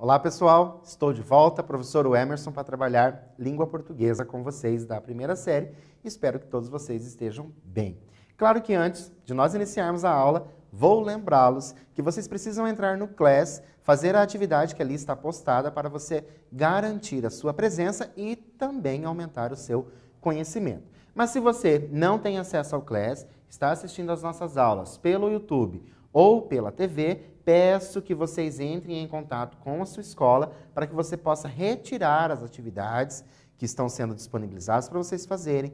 Olá pessoal, estou de volta, professor Emerson, para trabalhar língua portuguesa com vocês da primeira série. Espero que todos vocês estejam bem. Claro que antes de nós iniciarmos a aula, vou lembrá-los que vocês precisam entrar no Class, fazer a atividade que ali está postada para você garantir a sua presença e também aumentar o seu conhecimento. Mas se você não tem acesso ao Class, está assistindo às nossas aulas pelo YouTube ou pela TV, peço que vocês entrem em contato com a sua escola para que você possa retirar as atividades que estão sendo disponibilizadas para vocês fazer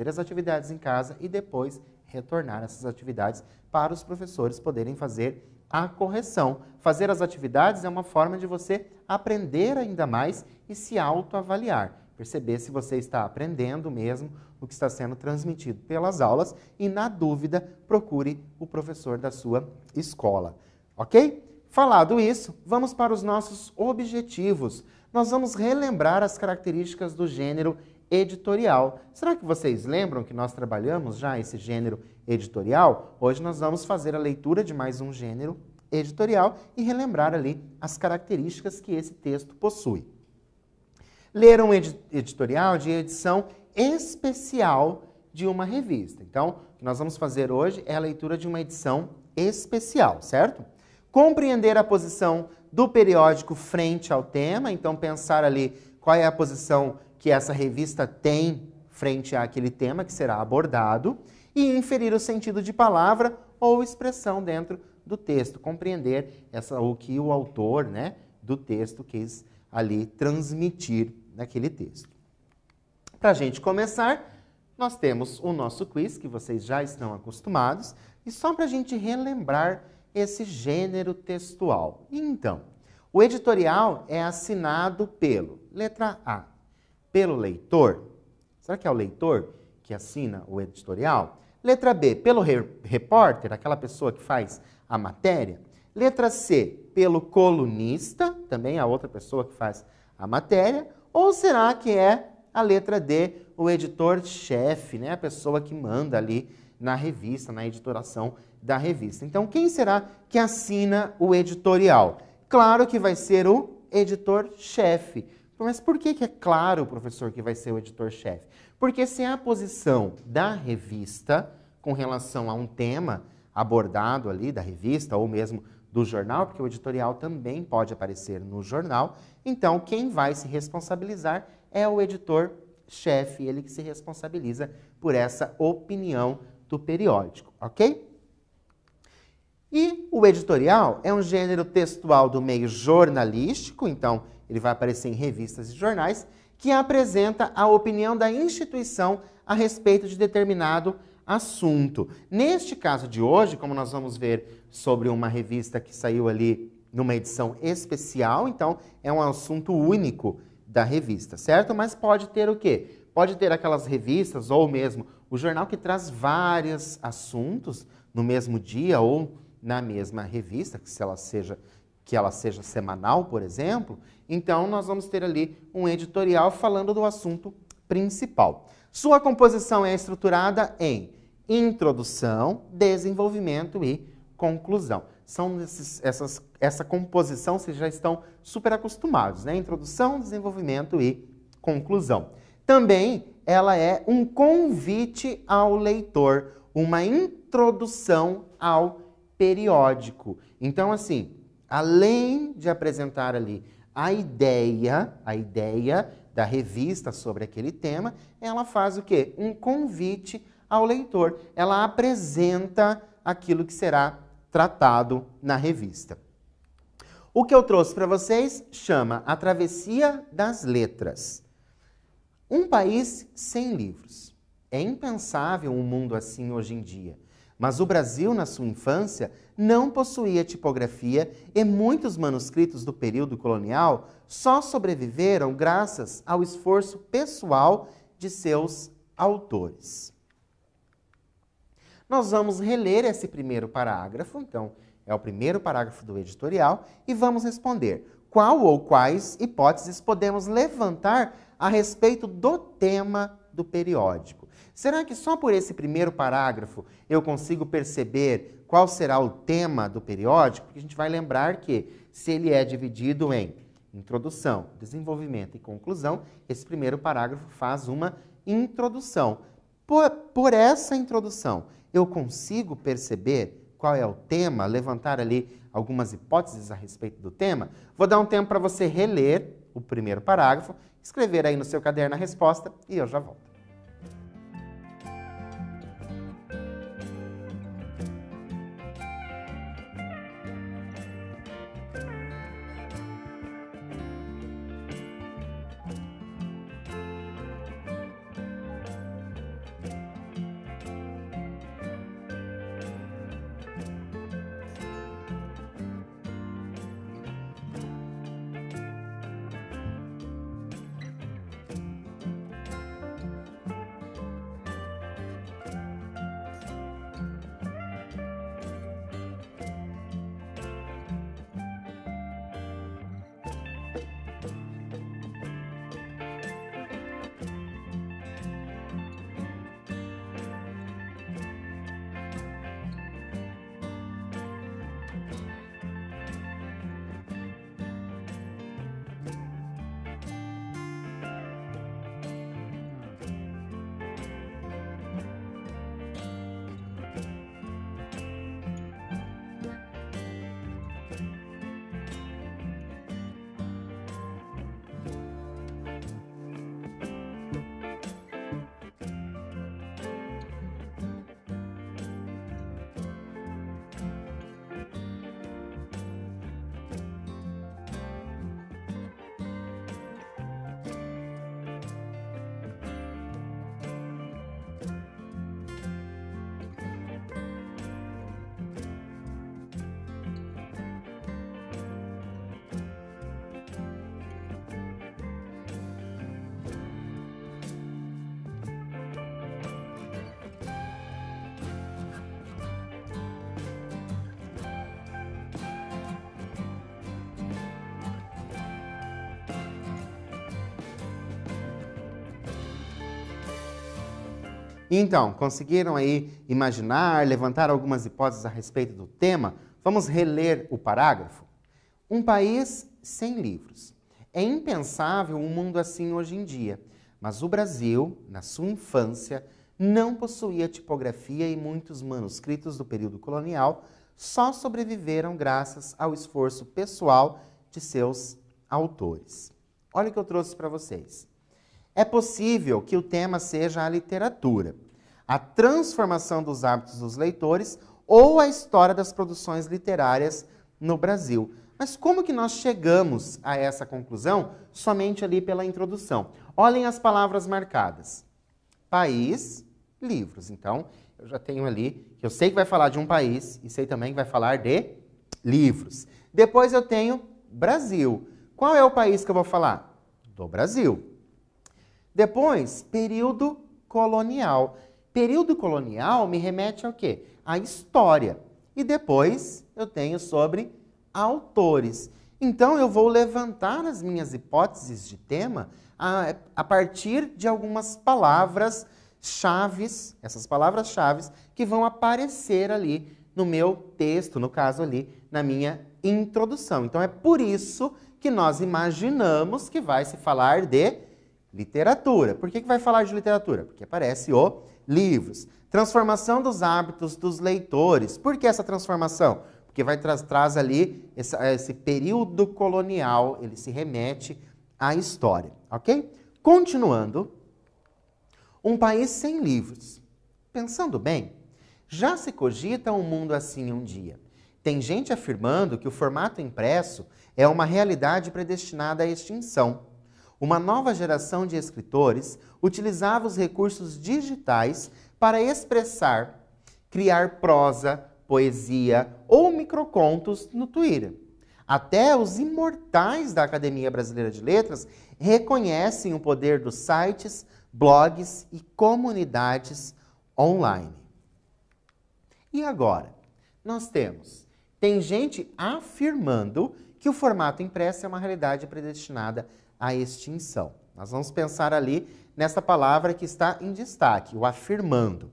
as atividades em casa e depois retornar essas atividades para os professores poderem fazer a correção. Fazer as atividades é uma forma de você aprender ainda mais e se autoavaliar. Perceber se você está aprendendo mesmo o que está sendo transmitido pelas aulas e, na dúvida, procure o professor da sua escola. Ok? Falado isso, vamos para os nossos objetivos. Nós vamos relembrar as características do gênero editorial. Será que vocês lembram que nós trabalhamos já esse gênero editorial? Hoje nós vamos fazer a leitura de mais um gênero editorial e relembrar ali as características que esse texto possui. Ler um editorial de edição especial de uma revista. Então, o que nós vamos fazer hoje é a leitura de uma edição especial, certo? Compreender a posição do periódico frente ao tema, então pensar ali qual é a posição que essa revista tem frente àquele tema que será abordado e inferir o sentido de palavra ou expressão dentro do texto, compreender o que o autor, do texto quis ali transmitir naquele texto. Para a gente começar, nós temos o nosso quiz, que vocês já estão acostumados, e só para a gente relembrar esse gênero textual. Então, o editorial é assinado pelo, letra A, pelo leitor. Será que é o leitor que assina o editorial? Letra B, pelo repórter, aquela pessoa que faz a matéria. Letra C, pelo colunista, também a outra pessoa que faz a matéria. Ou será que é a letra D, o editor-chefe, a pessoa que manda ali na revista, na editoração da revista? Então, quem será que assina o editorial? Claro que vai ser o editor-chefe. Mas por que é claro, professor, que vai ser o editor-chefe? Porque se é a posição da revista com relação a um tema abordado ali da revista ou mesmo do jornal, porque o editorial também pode aparecer no jornal, então quem vai se responsabilizar é o editor-chefe, ele que se responsabiliza por essa opinião do periódico, ok? E o editorial é um gênero textual do meio jornalístico, então ele vai aparecer em revistas e jornais, que apresenta a opinião da instituição a respeito de determinado assunto. Neste caso de hoje, como nós vamos ver sobre uma revista que saiu ali numa edição especial, então é um assunto único da revista, certo? Mas pode ter o quê? Pode ter aquelas revistas ou mesmo o jornal que traz vários assuntos no mesmo dia ou na mesma revista, que ela seja semanal, por exemplo. Então, nós vamos ter ali um editorial falando do assunto principal. Sua composição é estruturada em introdução, desenvolvimento e conclusão. Essa composição vocês já estão super acostumados, Introdução, desenvolvimento e conclusão. Também ela é um convite ao leitor, uma introdução ao periódico. Então, assim, além de apresentar ali a ideia da revista sobre aquele tema, ela faz o quê? Um convite ao leitor. Ela apresenta aquilo que será tratado na revista. O que eu trouxe para vocês chama A Travessia das Letras. Um país sem livros. É impensável um mundo assim hoje em dia. Mas o Brasil, na sua infância, não possuía tipografia e muitos manuscritos do período colonial só sobreviveram graças ao esforço pessoal de seus autores. Nós vamos reler esse primeiro parágrafo, então é o primeiro parágrafo do editorial, e vamos responder qual ou quais hipóteses podemos levantar a respeito do tema do periódico. Será que só por esse primeiro parágrafo eu consigo perceber qual será o tema do periódico? Porque a gente vai lembrar que se ele é dividido em introdução, desenvolvimento e conclusão, esse primeiro parágrafo faz uma introdução. Por essa introdução, eu consigo perceber qual é o tema, levantar ali algumas hipóteses a respeito do tema? Vou dar um tempo para você reler o primeiro parágrafo, escrever aí no seu caderno a resposta e eu já volto. Então, conseguiram aí imaginar, levantar algumas hipóteses a respeito do tema? Vamos reler o parágrafo? Um país sem livros. É impensável um mundo assim hoje em dia, mas o Brasil, na sua infância, não possuía tipografia e muitos manuscritos do período colonial só sobreviveram graças ao esforço pessoal de seus autores. Olha o que eu trouxe para vocês. É possível que o tema seja a literatura, a transformação dos hábitos dos leitores ou a história das produções literárias no Brasil. Mas como que nós chegamos a essa conclusão somente ali pela introdução? Olhem as palavras marcadas. País, livros. Então, eu já tenho ali, que eu sei que vai falar de um país e sei também que vai falar de livros. Depois eu tenho Brasil. Qual é o país que eu vou falar? Do Brasil. Depois, período colonial. Período colonial me remete ao quê? À história. E depois eu tenho sobre autores. Então eu vou levantar as minhas hipóteses de tema a partir de algumas palavras-chaves, essas palavras-chaves que vão aparecer ali no meu texto, no caso ali, na minha introdução. Então é por isso que nós imaginamos que vai se falar de literatura. Por que vai falar de literatura? Porque aparece o livros. Transformação dos hábitos dos leitores. Por que essa transformação? Porque traz ali esse período colonial, ele se remete à história, ok? Continuando, um país sem livros. Pensando bem, já se cogita um mundo assim um dia. Tem gente afirmando que o formato impresso é uma realidade predestinada à extinção. Uma nova geração de escritores utilizava os recursos digitais para expressar, criar prosa, poesia ou microcontos no Twitter. Até os imortais da Academia Brasileira de Letras reconhecem o poder dos sites, blogs e comunidades online. E agora? Tem gente afirmando que o formato impresso é uma realidade predestinada à extinção. Nós vamos pensar ali nessa palavra que está em destaque, o afirmando.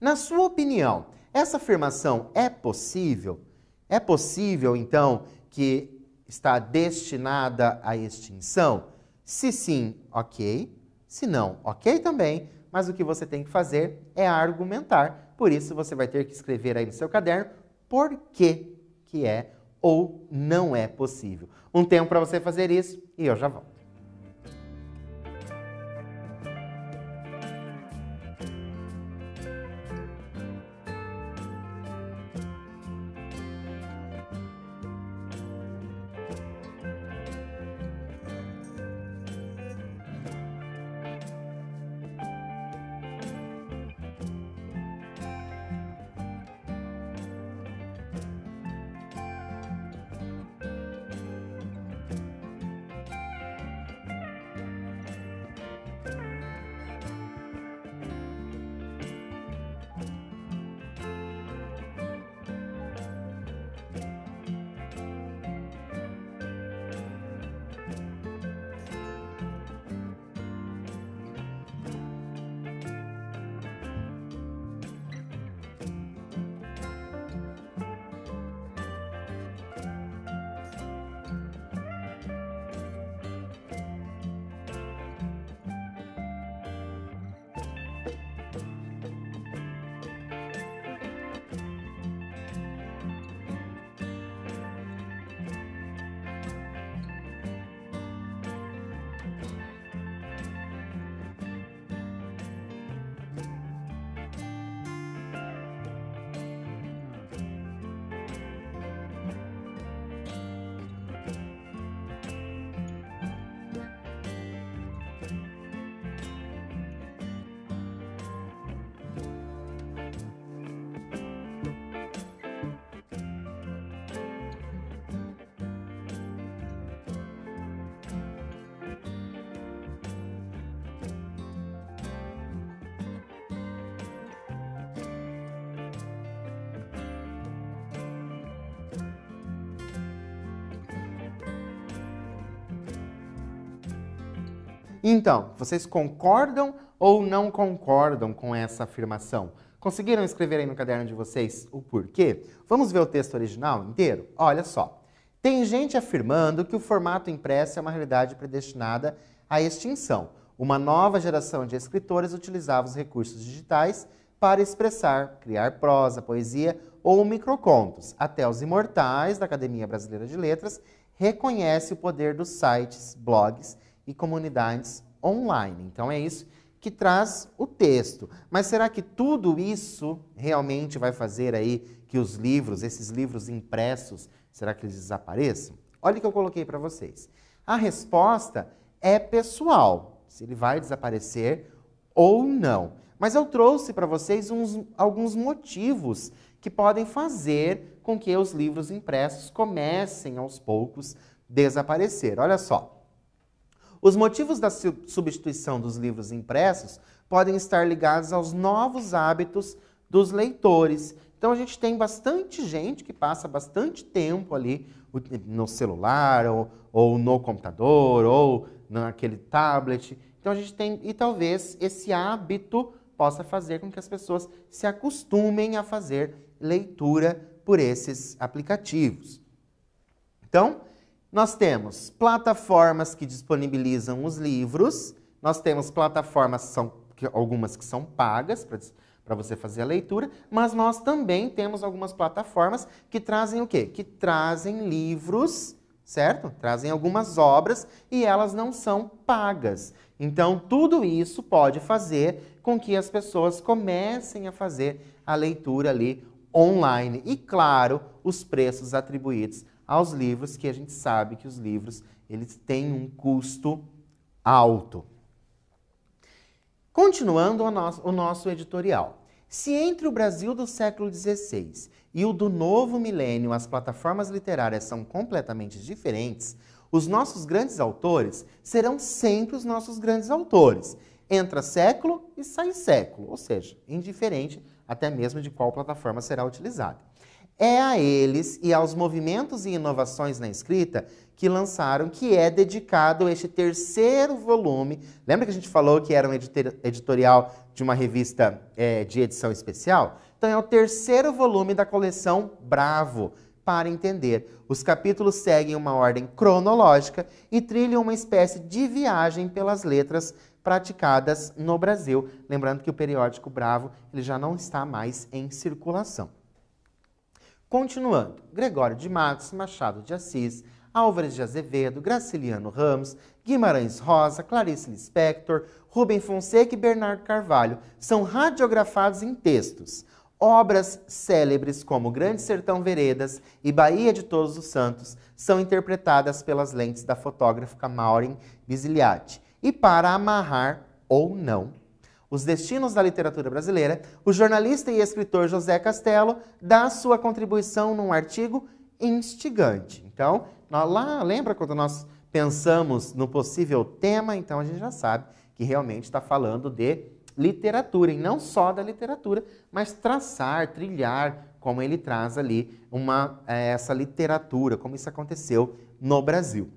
Na sua opinião, essa afirmação é possível? É possível, então, que está destinada à extinção? Se sim, ok. Se não, ok também. Mas o que você tem que fazer é argumentar. Por isso, você vai ter que escrever aí no seu caderno por que é ou não é possível. Um tempo para você fazer isso e eu já volto. Então, vocês concordam ou não concordam com essa afirmação? Conseguiram escrever aí no caderno de vocês o porquê? Vamos ver o texto original inteiro? Olha só. Tem gente afirmando que o formato impresso é uma realidade predestinada à extinção. Uma nova geração de escritores utilizava os recursos digitais para expressar, criar prosa, poesia ou microcontos. Até os imortais da Academia Brasileira de Letras reconhecem o poder dos sites, blogs e comunidades online. Então é isso que traz o texto. Mas será que tudo isso realmente vai fazer aí que os livros, esses livros impressos, será que eles desapareçam? Olha o que eu coloquei para vocês. A resposta é pessoal, se ele vai desaparecer ou não. Mas eu trouxe para vocês alguns motivos que podem fazer com que os livros impressos comecem aos poucos desaparecer. Olha só. Os motivos da substituição dos livros impressos podem estar ligados aos novos hábitos dos leitores. Então a gente tem bastante gente que passa bastante tempo ali no celular, ou no computador, ou naquele tablet. Então a gente tem, e talvez esse hábito possa fazer com que as pessoas se acostumem a fazer leitura por esses aplicativos. Então, nós temos plataformas que disponibilizam os livros, nós temos plataformas, algumas que são pagas para você fazer a leitura, mas nós também temos algumas plataformas que trazem o quê? Que trazem livros, certo? Trazem algumas obras e elas não são pagas. Então, tudo isso pode fazer com que as pessoas comecem a fazer a leitura ali online. E, claro, os preços atribuídos aos livros, que a gente sabe que os livros eles têm um custo alto. Continuando o nosso editorial. Se entre o Brasil do século XVI e o do novo milênio as plataformas literárias são completamente diferentes, os nossos grandes autores serão sempre os nossos grandes autores. Entra século e sai século, ou seja, indiferente até mesmo de qual plataforma será utilizada. É a eles e aos movimentos e inovações na escrita que lançaram, que é dedicado este terceiro volume. Lembra que a gente falou que era um editorial de uma revista de edição especial? Então é o terceiro volume da coleção Bravo, para entender. Os capítulos seguem uma ordem cronológica e trilham uma espécie de viagem pelas letras praticadas no Brasil. Lembrando que o periódico Bravo ele já não está mais em circulação. Continuando, Gregório de Matos, Machado de Assis, Álvares de Azevedo, Graciliano Ramos, Guimarães Rosa, Clarice Lispector, Rubem Fonseca e Bernardo Carvalho são radiografados em textos. Obras célebres como Grande Sertão Veredas e Bahia de Todos os Santos são interpretadas pelas lentes da fotógrafa Maureen Basiliati. E para amarrar ou não os destinos da literatura brasileira, o jornalista e escritor José Castelo dá sua contribuição num artigo instigante. Então, lembra quando nós pensamos no possível tema? Então a gente já sabe que realmente está falando de literatura, e não só da literatura, mas traçar, trilhar, como ele traz ali essa literatura, como isso aconteceu no Brasil.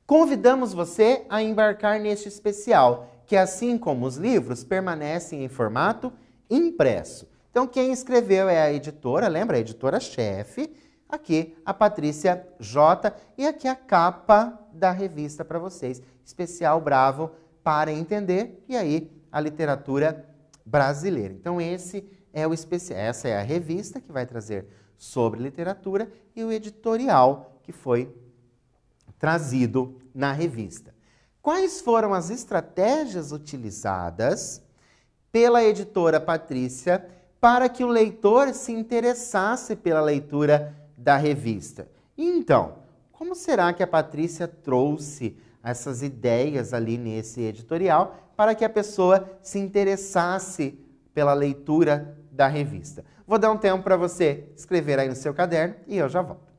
Convidamos você a embarcar neste especial, que assim como os livros, permanecem em formato impresso. Então quem escreveu é a editora, lembra? A editora-chefe, aqui a Patrícia J. E aqui a capa da revista para vocês, Especial Bravo para Entender, e aí a literatura brasileira. Então essa é a revista que vai trazer sobre literatura e o editorial que foi trazido na revista. Quais foram as estratégias utilizadas pela editora Patrícia para que o leitor se interessasse pela leitura da revista? Então, como será que a Patrícia trouxe essas ideias ali nesse editorial para que a pessoa se interessasse pela leitura da revista? Vou dar um tempo para você escrever aí no seu caderno e eu já volto.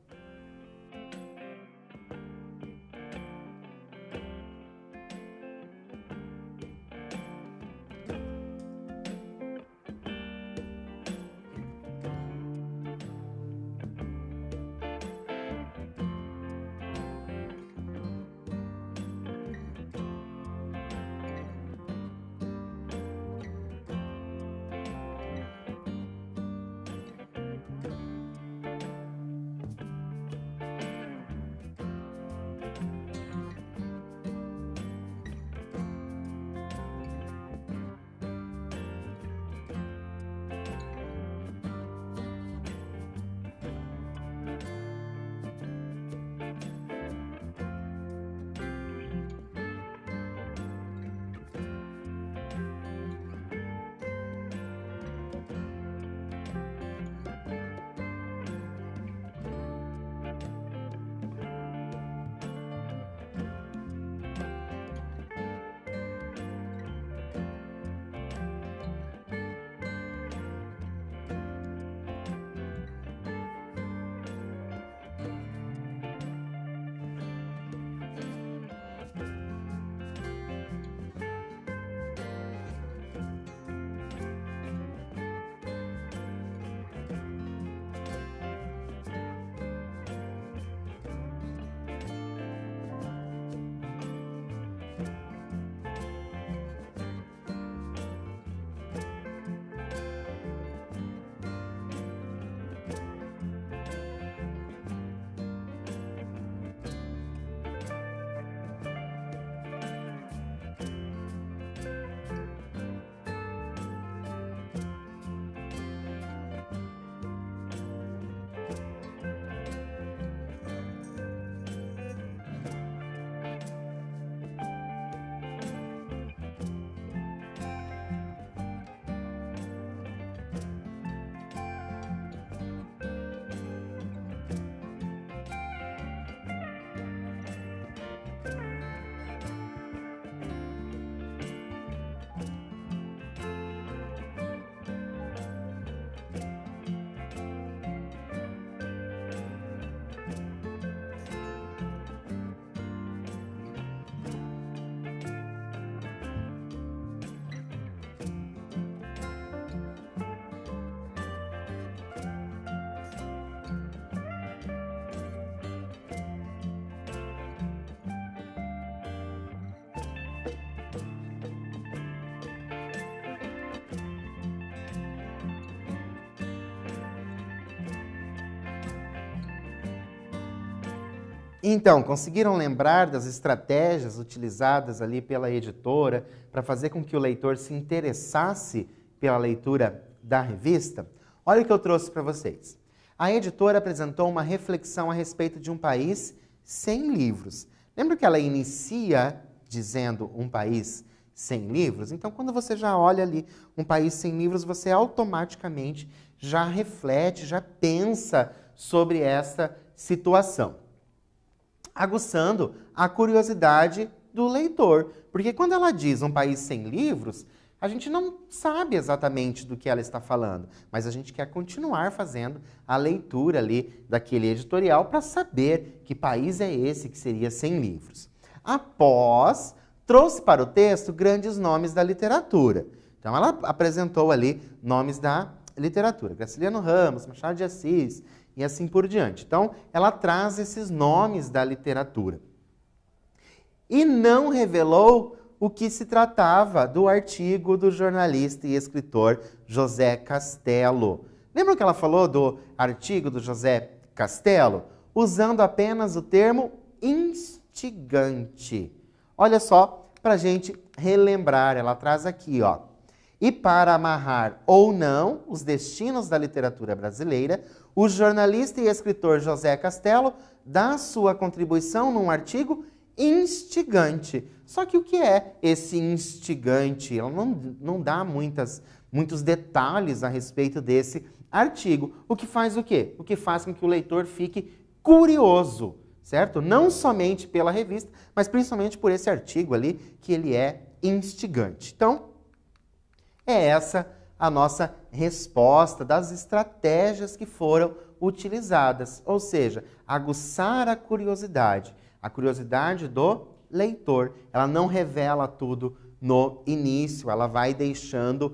Então, conseguiram lembrar das estratégias utilizadas ali pela editora para fazer com que o leitor se interessasse pela leitura da revista? Olha o que eu trouxe para vocês. A editora apresentou uma reflexão a respeito de um país sem livros. Lembra que ela inicia dizendo um país sem livros? Então, quando você já olha ali um país sem livros, você automaticamente já reflete, já pensa sobre essa situação, aguçando a curiosidade do leitor. Porque quando ela diz um país sem livros, a gente não sabe exatamente do que ela está falando, mas a gente quer continuar fazendo a leitura ali daquele editorial para saber que país é esse que seria sem livros. Após, trouxe para o texto grandes nomes da literatura. Então ela apresentou ali nomes da literatura, Graciliano Ramos, Machado de Assis e assim por diante. Então ela traz esses nomes da literatura. E não revelou o que se tratava do artigo do jornalista e escritor José Castelo. Lembra que ela falou do artigo do José Castelo? Usando apenas o termo instigante. Olha só, para a gente relembrar, ela traz aqui, ó. E para amarrar ou não os destinos da literatura brasileira, o jornalista e escritor José Castelo dá sua contribuição num artigo instigante. Só que o que é esse instigante? Ela não dá muitos detalhes a respeito desse artigo. O que faz o quê? O que faz com que o leitor fique curioso, certo? Não somente pela revista, mas principalmente por esse artigo ali, que ele é instigante. Então, é essa a nossa resposta das estratégias que foram utilizadas. Ou seja, aguçar a curiosidade do leitor. Ela não revela tudo no início, ela vai deixando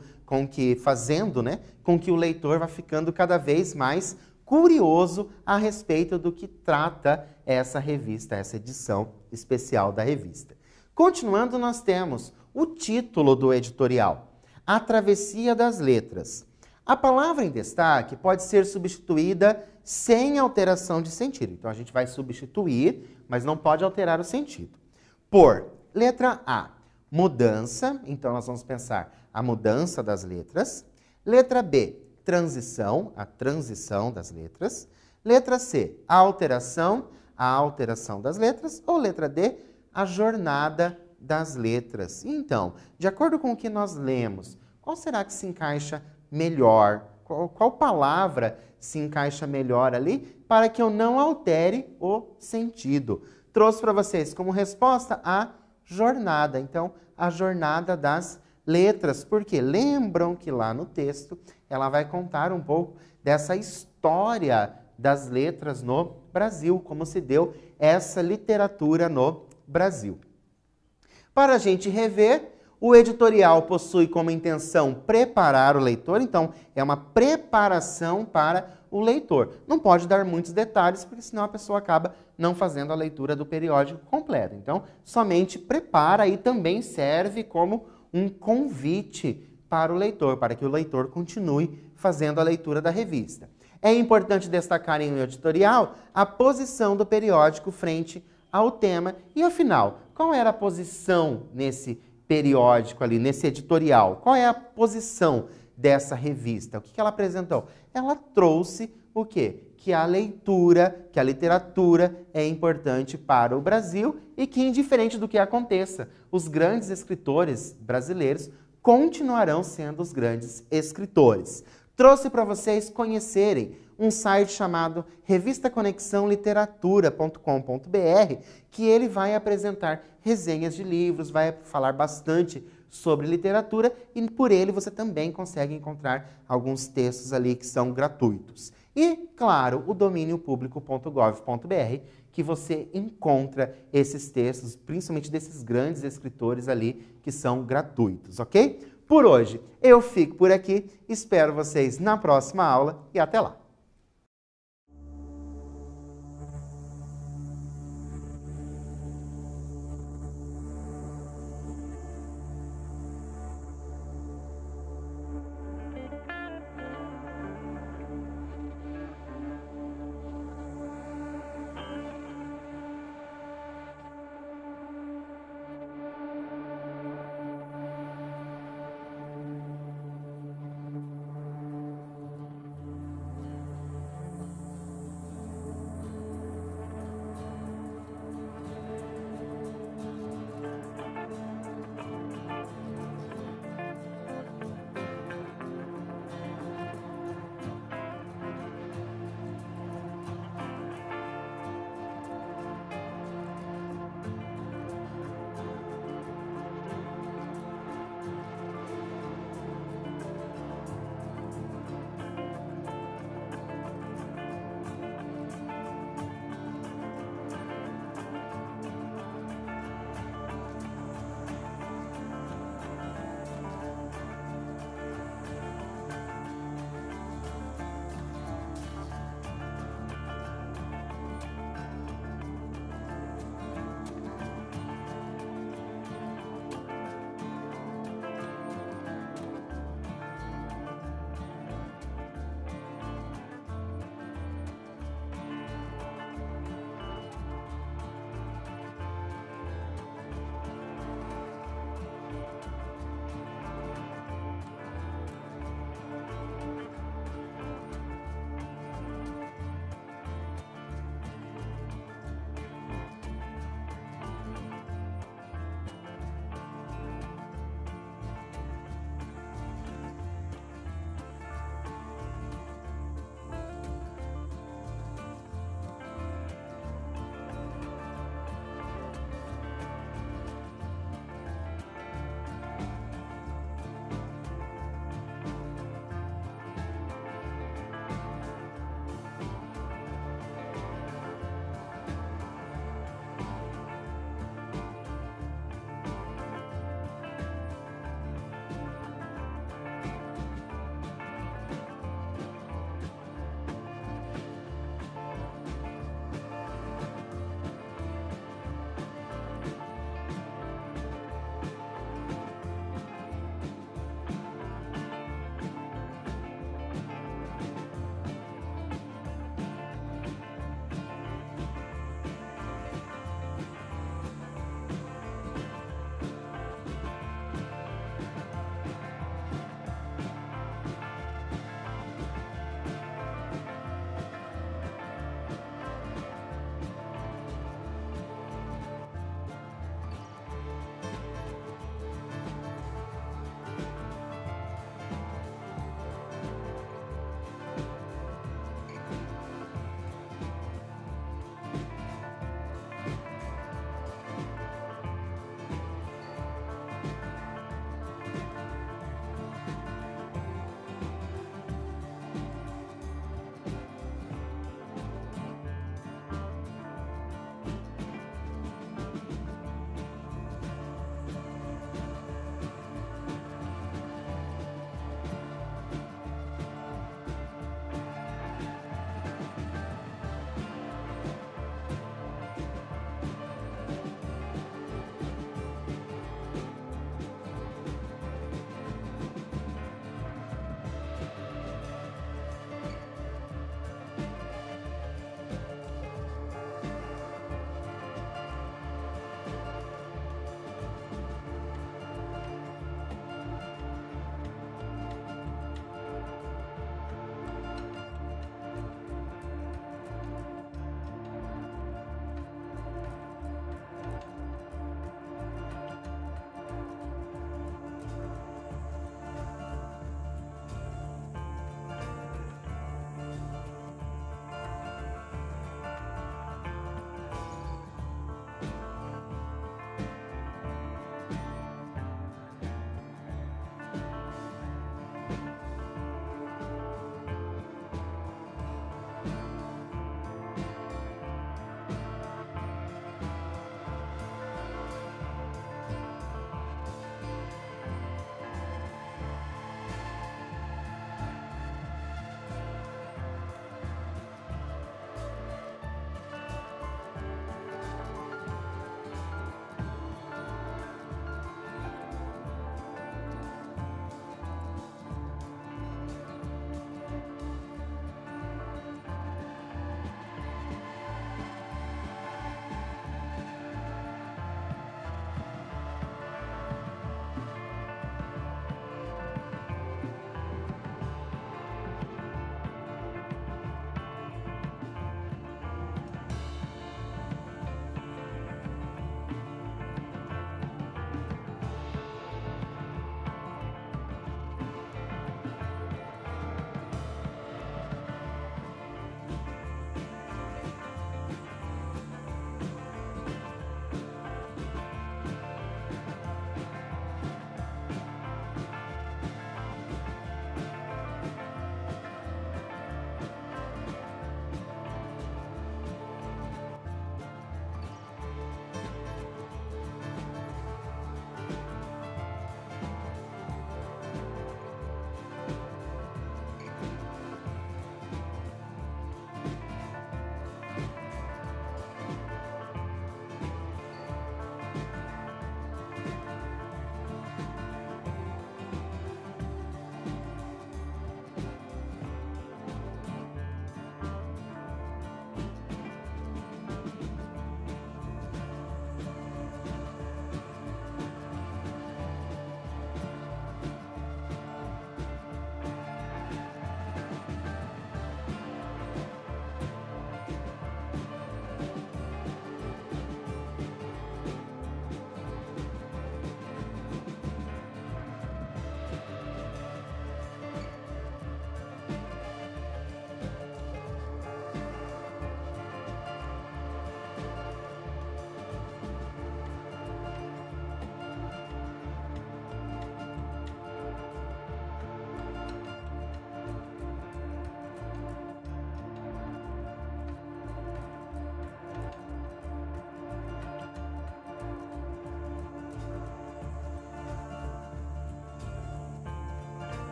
fazendo com que o leitor vá ficando cada vez mais curioso a respeito do que trata essa revista, essa edição especial da revista. Continuando, nós temos o título do editorial, A Travessia das Letras. A palavra em destaque pode ser substituída sem alteração de sentido. Então, a gente vai substituir, mas não pode alterar o sentido. Por letra A, mudança. Então, nós vamos pensar a mudança das letras. Letra B, transição, a transição das letras. Letra C, a alteração das letras. Ou letra D, a jornada das letras. Então, de acordo com o que nós lemos, qual será que se encaixa melhor? Qual palavra se encaixa melhor ali para que eu não altere o sentido? Trouxe para vocês como resposta a jornada. Então, a jornada das letras. Porque lembram que lá no texto ela vai contar um pouco dessa história das letras no Brasil, como se deu essa literatura no Brasil. Para a gente rever, o editorial possui como intenção preparar o leitor, então é uma preparação para o leitor. Não pode dar muitos detalhes, porque senão a pessoa acaba não fazendo a leitura do periódico completo. Então, somente prepara e também serve como um convite para o leitor, para que o leitor continue fazendo a leitura da revista. É importante destacar em um editorial a posição do periódico frente ao tema. E, afinal, qual era a posição nesse periódico ali, nesse editorial? Qual é a posição dessa revista? O que ela apresentou? Ela trouxe o quê? Que a leitura, que a literatura é importante para o Brasil e que, indiferente do que aconteça, os grandes escritores brasileiros continuarão sendo os grandes escritores. Trouxe para vocês conhecerem um site chamado revistaconexãoliteratura.com.br, que ele vai apresentar resenhas de livros, vai falar bastante sobre literatura e por ele você também consegue encontrar alguns textos ali que são gratuitos. E, claro, o domínio público.gov.br, que você encontra esses textos, principalmente desses grandes escritores ali, que são gratuitos, ok? Por hoje, eu fico por aqui, espero vocês na próxima aula e até lá!